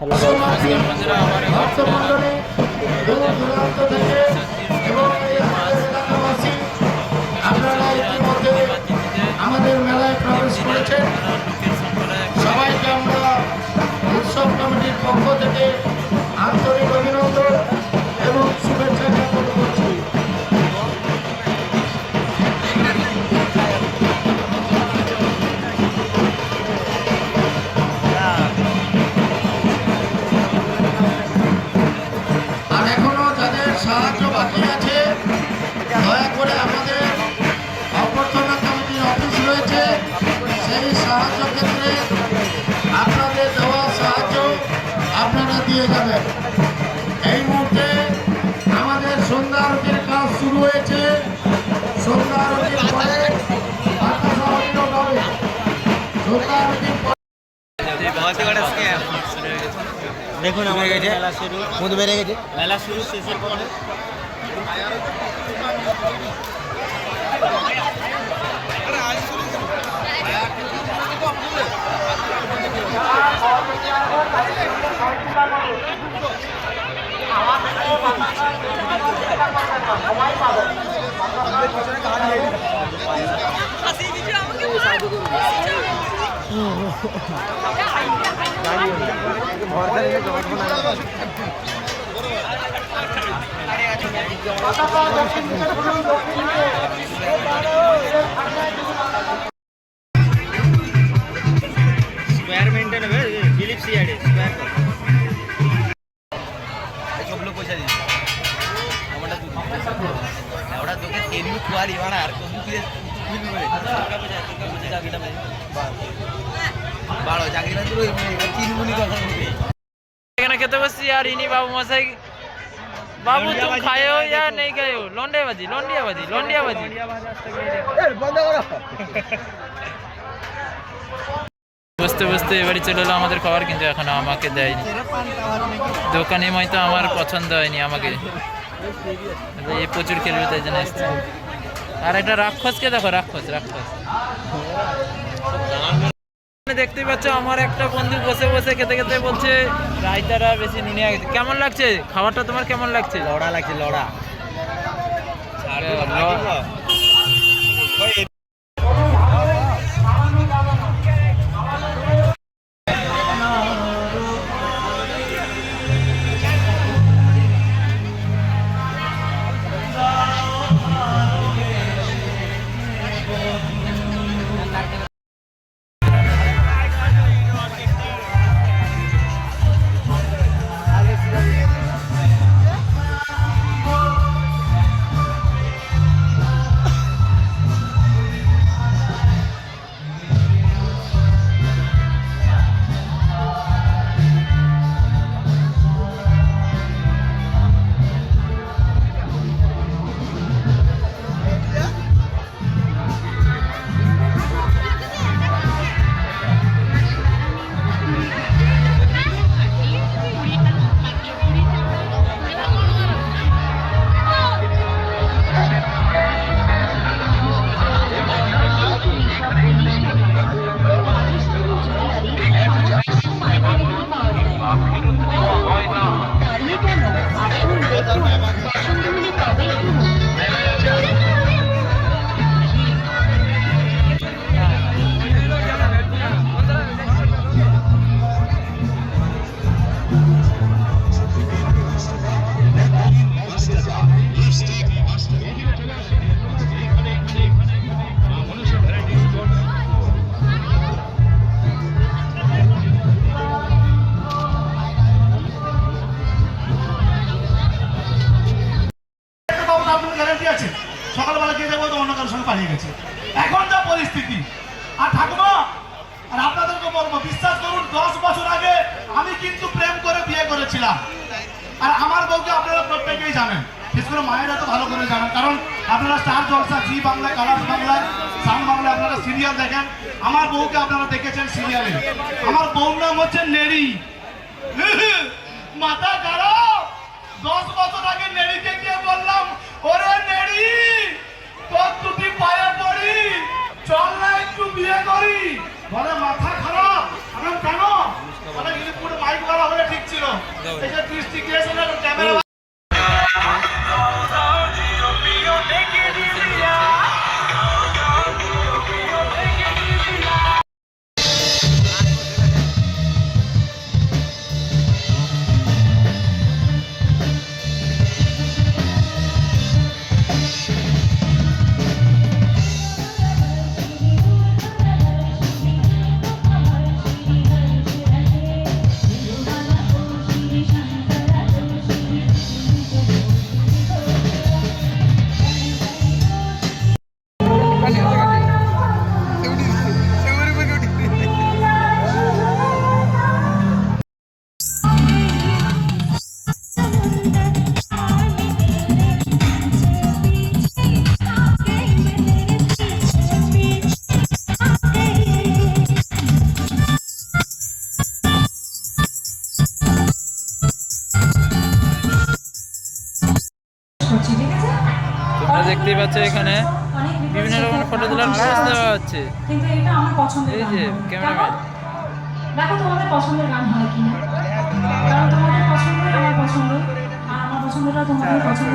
Hello বন্ধুরা, আমার আপনারা ইতিমধ্যে আমাদের মেলায় প্রবেশ করেছেন। সবাইকে আমরা উৎসব কমিটির পক্ষ থেকে আন্তরিক অভিনন্দন এবং শুভেচ্ছা জ্ঞাপন করছি। আর এখনো যাদের সাহায্য বাকি আছে, দয়া করে আমাদের অভ্যর্থনা কমিটির অফিস রয়েছে, সেই সাহায্য ক্ষেত্রে আপনাদের দেওয়া সাহায্য আপনারা দিয়ে যাবেন। এই মুহূর্তে আমাদের সন্ধ্যা আরতির কাজ শুরু হয়েছে। সন্ধ্যা আরতির পরে বাতাসা হরিনাম হবে। সন্ধ্যা আরতির দেখুন আমাদের মেলা শুরু, মধু বেড়ে গেছে, মেলা শুরু শেষের পরে স্কোয়ার মেনটেন হবে। ফিলিপস ইয়ার্ডে স্কোয়ার সবগুলো পয়সা দিয়েছে আমরা ওরা তোকে তেমনি খুয়ারি বাড়া আর কবু ফিরে বাড়ো চাকরিটা তো তিনগুনি কথা বলবে। এখানে খেতে বসছি আর ইনি বাবু মশাই। बाबू तुम खाए हो या नहीं खाए हो? लौंडियाबाजी लौंडियाबाजी लौंडियाबाजी বসতে বসতে এবারে চলে এলো আমাদের খাবার, কিন্তু এখনো আমাকে দেয়নি। দোকানে হয়তো আমার পছন্দ হয়নি আমাকে, এই প্রচুর খেলবে তাই জন্য এসছে। আর একটা রাক্ষসকে দেখো, রাক্ষস রাক্ষস দেখতেই পাচ্ছ। আমার একটা বন্ধু বসে বসে খেতে খেতে বলছে রায়তাটা বেশি নুনিয়া গেছে। কেমন লাগছে খাবারটা তোমার? কেমন লাগছে? লড়া লাগছে, লড়া। সকালবেলা গিয়ে যাবো তো অন্য কারোর সঙ্গে পালিয়ে গেছে। এখন যা পরিস্থিতি, আর ঠাকুমা আর আপনাদেরকে বলবো, বিশ্বাস করুন 10 বছর আগে আমি কিন্তু প্রেম করে বিয়ে করেছিলাম। আর আমার বউকে আপনারা প্রত্যেকেই জানেন, বিশেষ করে মায়েরা তো ভালো করে জানেন, কারণ আপনারা স্টার জলসা, জি বাংলায়, কালার্স বাংলায়, সান বাংলায় আপনারা সিরিয়াল দেখেন। আমার বউকে আপনারা দেখেছেন সিরিয়ালে। আমার বউর নাম হচ্ছে নেড়ি। মাথা খারাপ। 10 বছর আগে নেড়িকে গিয়ে বললাম, ওরে নেড়ি তোর দুটি পায়ে পড়ি, চল না একটু বিয়ে করি। বলে মাথা খারাপ। কেন? বলে মাইক করা হলে ঠিক তোমরা দেখতেই পাচ্ছ এখানে বিভিন্ন রকমের ফটো তোলার পোজ দেওয়া হচ্ছে। কিন্তু এটা আমার পছন্দের এই গান যে হয়। ক্যামেরাম্যান। দেখো তোমাদের পছন্দের গান হয় কিনা, কারণ তোমাদের পছন্দই আমার পছন্দ, আর আমার পছন্দটা তোমাদের পছন্দ।